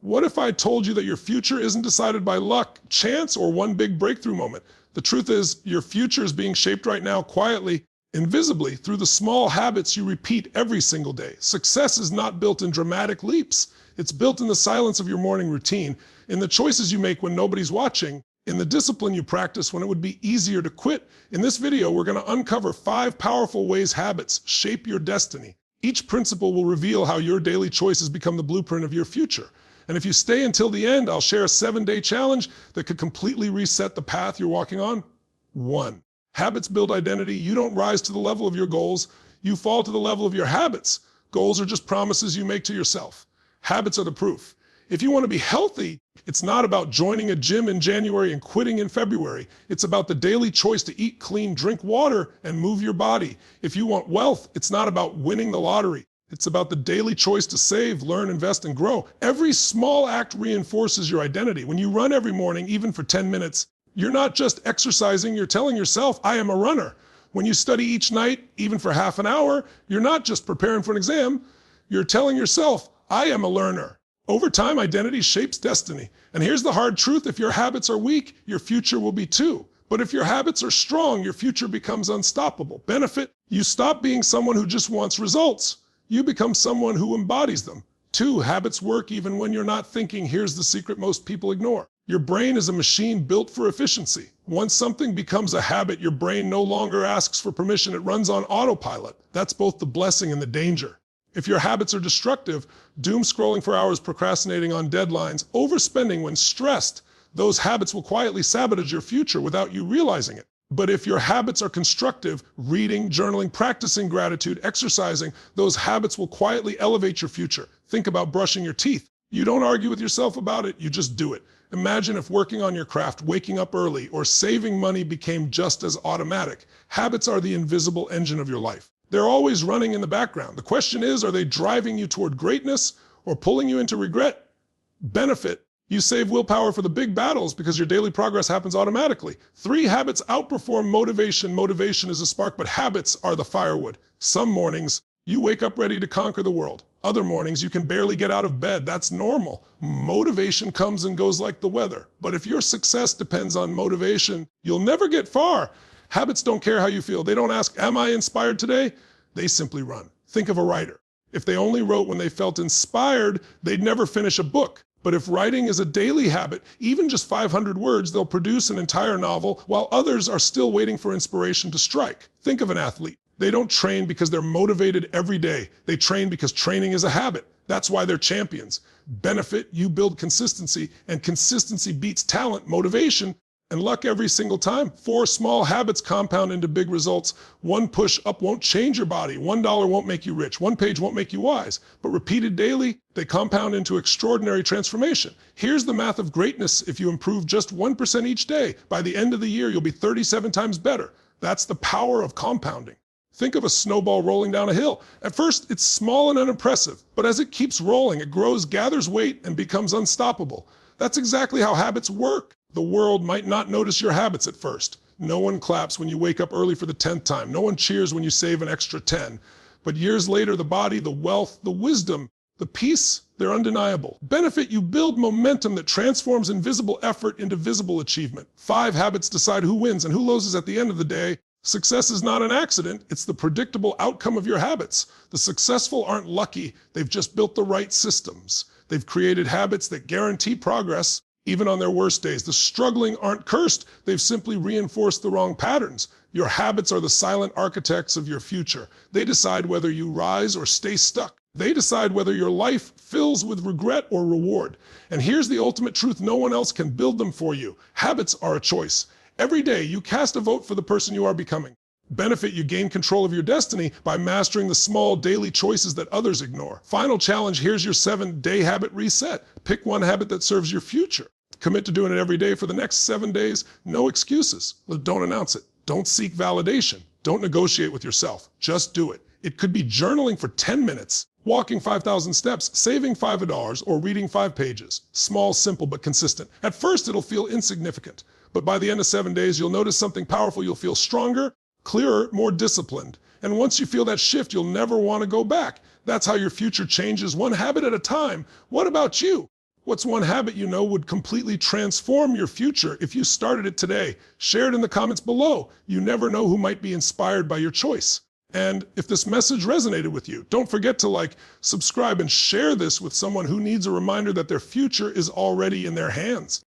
What if I told you that your future isn't decided by luck, chance, or one big breakthrough moment? The truth is, your future is being shaped right now quietly, invisibly, through the small habits you repeat every single day. Success is not built in dramatic leaps. It's built in the silence of your morning routine, in the choices you make when nobody's watching, in the discipline you practice when it would be easier to quit. In this video, we're going to uncover 5 powerful ways habits shape your destiny. Each principle will reveal how your daily choices become the blueprint of your future. And if you stay until the end, I'll share a 7-day challenge that could completely reset the path you're walking on. 1. Habits build identity. You don't rise to the level of your goals. You fall to the level of your habits. Goals are just promises you make to yourself. Habits are the proof. If you want to be healthy, it's not about joining a gym in January and quitting in February. It's about the daily choice to eat clean, drink water, and move your body. If you want wealth, it's not about winning the lottery. It's about the daily choice to save, learn, invest, and grow. Every small act reinforces your identity. When you run every morning, even for 10 minutes, you're not just exercising, you're telling yourself, I am a runner. When you study each night, even for half an hour, you're not just preparing for an exam, you're telling yourself, I am a learner. Over time, identity shapes destiny. And here's the hard truth, if your habits are weak, your future will be too. But if your habits are strong, your future becomes unstoppable. Benefit, you stop being someone who just wants results. You become someone who embodies them. 2, habits work even when you're not thinking. Here's the secret most people ignore. Your brain is a machine built for efficiency. Once something becomes a habit, your brain no longer asks for permission. It runs on autopilot. That's both the blessing and the danger. If your habits are destructive, doom scrolling for hours, procrastinating on deadlines, overspending when stressed, those habits will quietly sabotage your future without you realizing it. But if your habits are constructive, reading, journaling, practicing gratitude, exercising, those habits will quietly elevate your future. Think about brushing your teeth. You don't argue with yourself about it, you just do it. Imagine if working on your craft, waking up early, or saving money became just as automatic. Habits are the invisible engine of your life. They're always running in the background. The question is, are they driving you toward greatness or pulling you into regret? Benefit, you save willpower for the big battles because your daily progress happens automatically. 3, habits outperform motivation. Motivation is a spark, but habits are the firewood. Some mornings, you wake up ready to conquer the world. Other mornings, you can barely get out of bed. That's normal. Motivation comes and goes like the weather. But if your success depends on motivation, you'll never get far. Habits don't care how you feel. They don't ask, am I inspired today? They simply run. Think of a writer. If they only wrote when they felt inspired, they'd never finish a book. But if writing is a daily habit, even just 500 words, they'll produce an entire novel while others are still waiting for inspiration to strike. Think of an athlete. They don't train because they're motivated every day. They train because training is a habit. That's why they're champions. Benefit, you build consistency, and consistency beats talent, motivation, and luck every single time. 4 small habits compound into big results. 1 push up won't change your body. $1 won't make you rich. 1 page won't make you wise. But repeated daily, they compound into extraordinary transformation. Here's the math of greatness. If you improve just 1% each day, by the end of the year, you'll be 37 times better. That's the power of compounding. Think of a snowball rolling down a hill. At first, it's small and unimpressive, but as it keeps rolling, it grows, gathers weight, and becomes unstoppable. That's exactly how habits work. The world might not notice your habits at first. No one claps when you wake up early for the 10th time. No one cheers when you save an extra 10. But years later, the body, the wealth, the wisdom, the peace, they're undeniable. Benefit, you build momentum that transforms invisible effort into visible achievement. 5 habits decide who wins and who loses at the end of the day. Success is not an accident, it's the predictable outcome of your habits. The successful aren't lucky, they've just built the right systems. They've created habits that guarantee progress, even on their worst days. The struggling aren't cursed, they've simply reinforced the wrong patterns. Your habits are the silent architects of your future. They decide whether you rise or stay stuck. They decide whether your life fills with regret or reward. And here's the ultimate truth, no one else can build them for you. Habits are a choice. Every day, you cast a vote for the person you are becoming. Benefit, you gain control of your destiny by mastering the small daily choices that others ignore. Final challenge, here's your 7-day habit reset. Pick 1 habit that serves your future. Commit to doing it every day for the next 7 days. No excuses. Don't announce it. Don't seek validation. Don't negotiate with yourself. Just do it. It could be journaling for 10 minutes, walking 5,000 steps, saving $5, or reading 5 pages. Small, simple, but consistent. At first, it'll feel insignificant. But by the end of 7 days, you'll notice something powerful. You'll feel stronger, clearer, more disciplined. And once you feel that shift, you'll never want to go back. That's how your future changes, 1 habit at a time. What about you? What's one habit you know would completely transform your future if you started it today? Share it in the comments below. You never know who might be inspired by your choice. And if this message resonated with you, don't forget to like, subscribe, and share this with someone who needs a reminder that their future is already in their hands.